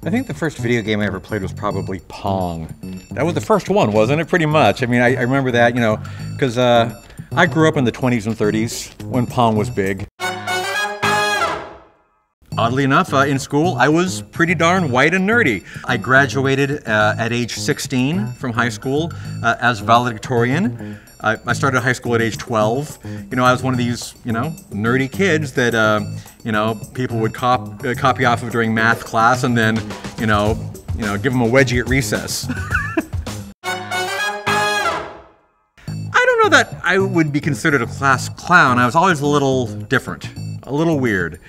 I think the first video game I ever played was probably Pong. That was the first one, wasn't it? Pretty much. I mean, I remember that, you know, because I grew up in the 20s and 30s when Pong was big. Oddly enough, in school, I was pretty darn white and nerdy. I graduated at age 16 from high school as valedictorian. I started high school at age 12. You know, I was one of these, you know, nerdy kids that, you know, people would copy off of during math class and then, you know, give them a wedgie at recess. I don't know that I would be considered a class clown. I was always a little different, a little weird.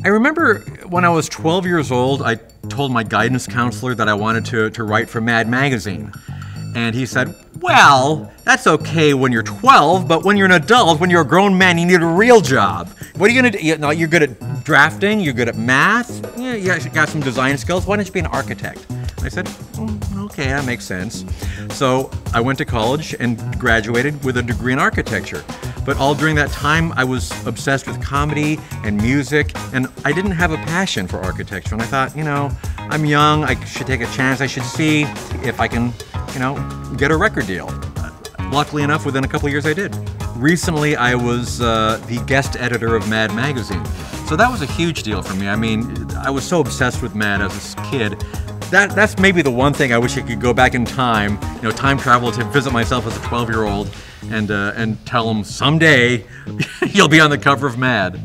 I remember when I was 12 years old, I told my guidance counselor that I wanted to write for Mad Magazine. And he said, well, that's okay when you're 12, but when you're an adult, when you're a grown man, you need a real job. What are you gonna do? You're good at drafting, you're good at math, yeah, you got some design skills, why don't you be an architect? I said, okay, that makes sense. So I went to college and graduated with a degree in architecture. But all during that time, I was obsessed with comedy and music, and I didn't have a passion for architecture. And I thought, you know, I'm young, I should take a chance, I should see if I can, you know, get a record deal. Luckily enough, within a couple of years I did. Recently, I was the guest editor of Mad Magazine. So that was a huge deal for me. I mean, I was so obsessed with Mad as a kid. That's maybe the one thing I wish I could go back in time, you know, time travel to visit myself as a 12-year-old and tell them someday you'll be on the cover of Mad.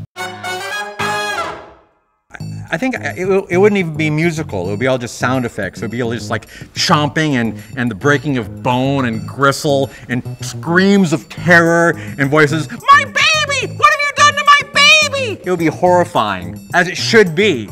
I think it wouldn't even be musical. It would be all just sound effects. It would be all just like chomping and the breaking of bone and gristle and screams of terror and voices, "My baby! What have you done to my baby?" It would be horrifying, as it should be.